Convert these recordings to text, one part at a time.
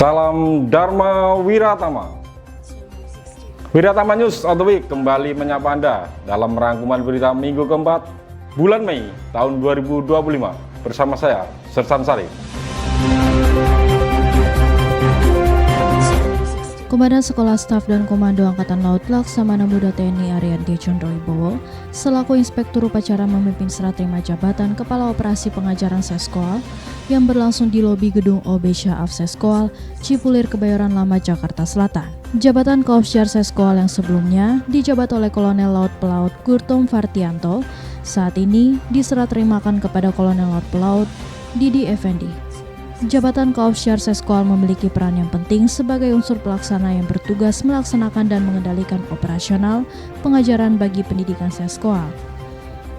Salam Dharma Wiratama. Wiratama News of the Week kembali menyapa Anda dalam rangkuman berita minggu keempat bulan Mei tahun 2025 bersama saya, Sersan Sarif. Komandan Sekolah Staf dan Komando Angkatan Laut Laksamana Muda TNI Arianti Condro Wibowo selaku Inspektur Upacara memimpin serah terima jabatan Kepala Operasi Pengajaran Seskoal yang berlangsung di lobi gedung OB Syaf Seskoal, Cipulir, Kebayoran Lama, Jakarta Selatan. Jabatan Kopsjar Seskoal yang sebelumnya dijabat oleh Kolonel Laut Pelaut Gurtom Fartianto saat ini diserah terimakan kepada Kolonel Laut Pelaut Didi Effendi. Jabatan Kopsjar Seskoal memiliki peran yang penting sebagai unsur pelaksana yang bertugas melaksanakan dan mengendalikan operasional pengajaran bagi pendidikan Seskoal.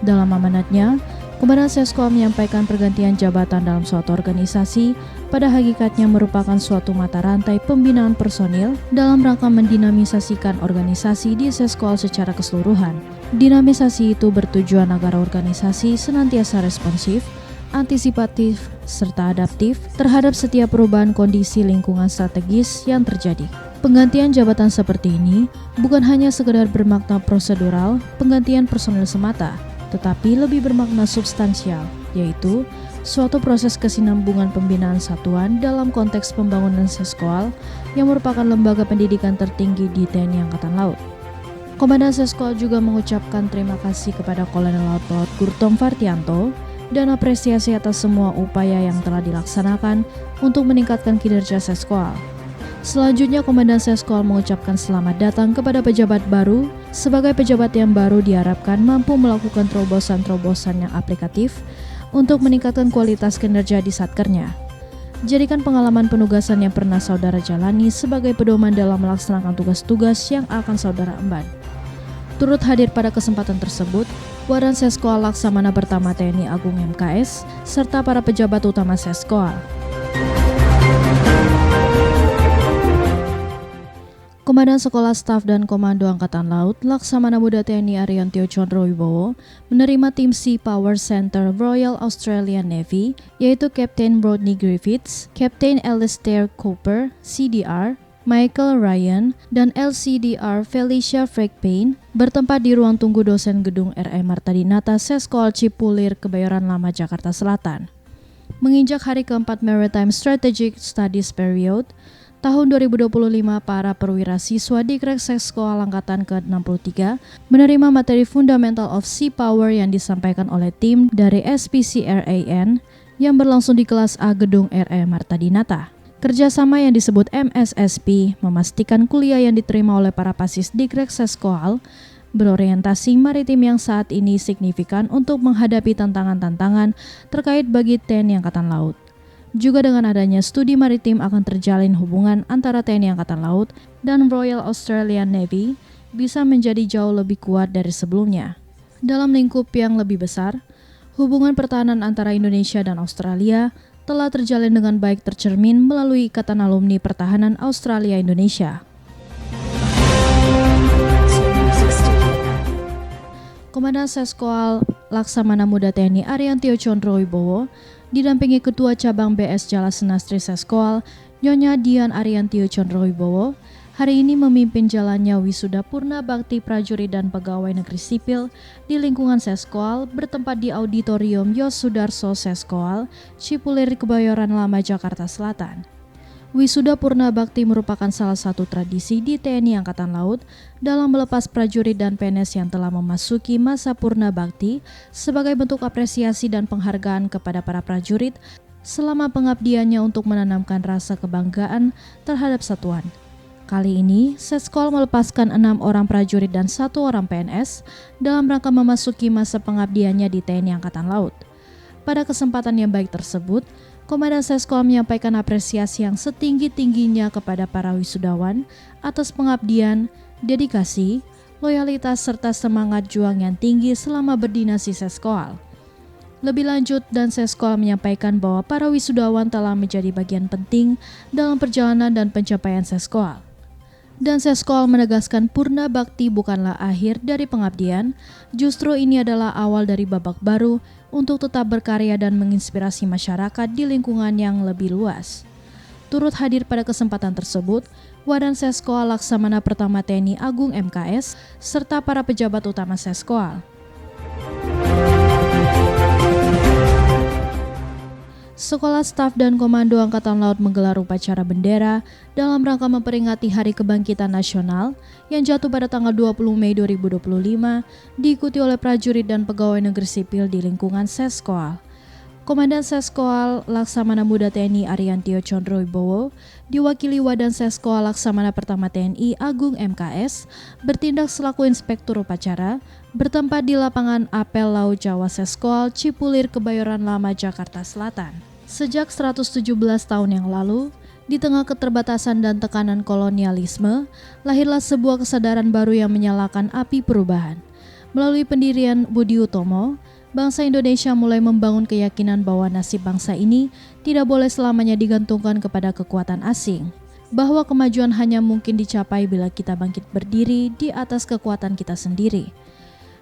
Dalam amanatnya, Komandan Seskoal menyampaikan pergantian jabatan dalam suatu organisasi pada hakikatnya merupakan suatu mata rantai pembinaan personil dalam rangka mendinamisasikan organisasi di Seskoal secara keseluruhan. Dinamisasi itu bertujuan agar organisasi senantiasa responsif, antisipatif, serta adaptif terhadap setiap perubahan kondisi lingkungan strategis yang terjadi. Penggantian jabatan seperti ini bukan hanya sekedar bermakna prosedural penggantian personil semata, tetapi lebih bermakna substansial, yaitu suatu proses kesinambungan pembinaan satuan dalam konteks pembangunan Seskoal yang merupakan lembaga pendidikan tertinggi di TNI Angkatan Laut. Komandan Seskoal juga mengucapkan terima kasih kepada Kolonel Laut Pelaut Gurtom Fartianto dan apresiasi atas semua upaya yang telah dilaksanakan untuk meningkatkan kinerja Seskoal. Selanjutnya, Komandan Seskoal mengucapkan selamat datang kepada pejabat baru. Sebagai pejabat yang baru diharapkan mampu melakukan terobosan-terobosan yang aplikatif untuk meningkatkan kualitas kinerja di satkernya. Jadikan pengalaman penugasan yang pernah saudara jalani sebagai pedoman dalam melaksanakan tugas-tugas yang akan saudara emban. Turut hadir pada kesempatan tersebut, Waran Seskoal Laksamana Pertama TNI Agung MKS, serta para pejabat utama Seskoal. Komandan Sekolah Staf dan Komando Angkatan Laut Laksamana Muda TNI Arianti Condro Wibowo menerima tim Sea Power Center Royal Australian Navy, yaitu Kapten Rodney Griffiths, Kapten Alistair Cooper, CDR, Michael Ryan, dan LCDR Felicia Frekpain bertempat di ruang tunggu dosen gedung RE Marta Dinata Seskoal Cipulir, Kebayoran Lama, Jakarta Selatan. Menginjak hari keempat Maritime Strategic Studies Period, tahun 2025, para perwira siswa di Krek Seskoal Angkatan ke-63 menerima materi Fundamental of Sea Power yang disampaikan oleh tim dari SPCRAN yang berlangsung di kelas A gedung RE Marta Dinata. Kerjasama yang disebut MSSP memastikan kuliah yang diterima oleh para pasis di Krek Seskoal berorientasi maritim yang saat ini signifikan untuk menghadapi tantangan-tantangan terkait bagi TNI Angkatan Laut. Juga dengan adanya studi maritim akan terjalin hubungan antara TNI Angkatan Laut dan Royal Australian Navy bisa menjadi jauh lebih kuat dari sebelumnya. Dalam lingkup yang lebih besar, hubungan pertahanan antara Indonesia dan Australia telah terjalin dengan baik tercermin melalui Ikatan Alumni Pertahanan Australia-Indonesia. Komandan Seskoal Laksamana Muda TNI Arianti Condro Wibowo didampingi Ketua Cabang BS Jala Senastri Seskoal, Nyonya Dian Arianti Condro Wibowo, hari ini memimpin jalannya wisuda Purna Bakti Prajurit dan Pegawai Negeri Sipil di lingkungan Seskoal bertempat di Auditorium Yos Sudarso Seskoal, Cipulir, Kebayoran Lama, Jakarta Selatan. Wisuda Purna Bakti merupakan salah satu tradisi di TNI Angkatan Laut dalam melepas prajurit dan PNS yang telah memasuki masa Purna Bakti sebagai bentuk apresiasi dan penghargaan kepada para prajurit selama pengabdiannya untuk menanamkan rasa kebanggaan terhadap satuan. Kali ini, Seskoal melepaskan 6 orang prajurit dan 1 orang PNS dalam rangka memasuki masa pengabdiannya di TNI Angkatan Laut. Pada kesempatan yang baik tersebut, Komandan Seskoal menyampaikan apresiasi yang setinggi-tingginya kepada para wisudawan atas pengabdian, dedikasi, loyalitas, serta semangat juang yang tinggi selama berdinasti Seskoal. Lebih lanjut, dan Seskoal menyampaikan bahwa para wisudawan telah menjadi bagian penting dalam perjalanan dan pencapaian Seskoal. Dan Seskoal menegaskan Purna Bakti bukanlah akhir dari pengabdian, justru ini adalah awal dari babak baru untuk tetap berkarya dan menginspirasi masyarakat di lingkungan yang lebih luas. Turut hadir pada kesempatan tersebut, Wadan Seskoal Laksamana Pertama TNI Agung MKS, serta para pejabat utama Seskoal. Sekolah Staf dan Komando Angkatan Laut menggelar upacara bendera dalam rangka memperingati Hari Kebangkitan Nasional yang jatuh pada tanggal 20 Mei 2025, diikuti oleh prajurit dan pegawai negeri sipil di lingkungan Seskoal. Komandan Seskoal Laksamana Muda TNI Ariantio Condrowibowo diwakili Wadan Seskoal Laksamana Pertama TNI Agung MKS bertindak selaku inspektur upacara bertempat di lapangan Apel Laut Jawa Seskoal Cipulir, Kebayoran Lama, Jakarta Selatan. Sejak 117 tahun yang lalu, di tengah keterbatasan dan tekanan kolonialisme, lahirlah sebuah kesadaran baru yang menyalakan api perubahan. Melalui pendirian Budi Utomo, bangsa Indonesia mulai membangun keyakinan bahwa nasib bangsa ini tidak boleh selamanya digantungkan kepada kekuatan asing, bahwa kemajuan hanya mungkin dicapai bila kita bangkit berdiri di atas kekuatan kita sendiri.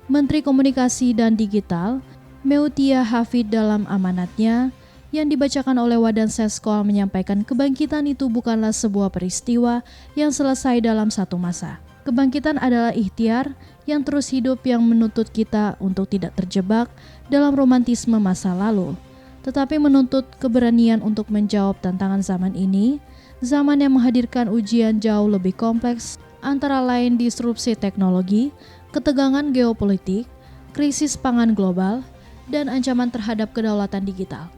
Menteri Komunikasi dan Digital, Meutia Hafid, dalam amanatnya yang dibacakan oleh Wadan Seskoal menyampaikan kebangkitan itu bukanlah sebuah peristiwa yang selesai dalam satu masa. Kebangkitan adalah ikhtiar yang terus hidup yang menuntut kita untuk tidak terjebak dalam romantisme masa lalu, tetapi menuntut keberanian untuk menjawab tantangan zaman ini, zaman yang menghadirkan ujian jauh lebih kompleks, antara lain disrupsi teknologi, ketegangan geopolitik, krisis pangan global, dan ancaman terhadap kedaulatan digital.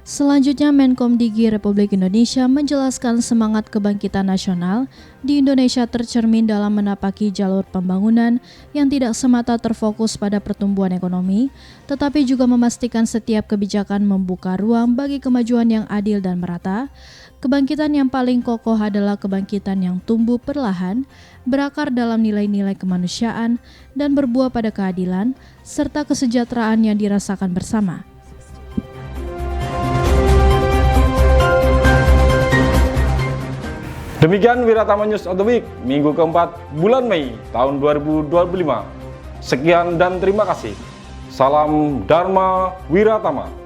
Selanjutnya, Menkom Digi Republik Indonesia menjelaskan semangat kebangkitan nasional di Indonesia tercermin dalam menapaki jalur pembangunan yang tidak semata terfokus pada pertumbuhan ekonomi, tetapi juga memastikan setiap kebijakan membuka ruang bagi kemajuan yang adil dan merata. Kebangkitan yang paling kokoh adalah kebangkitan yang tumbuh perlahan, berakar dalam nilai-nilai kemanusiaan, dan berbuah pada keadilan, serta kesejahteraan yang dirasakan bersama. Demikian Wiratama News of the Week, minggu keempat bulan Mei tahun 2025. Sekian dan terima kasih. Salam Dharma Wiratama.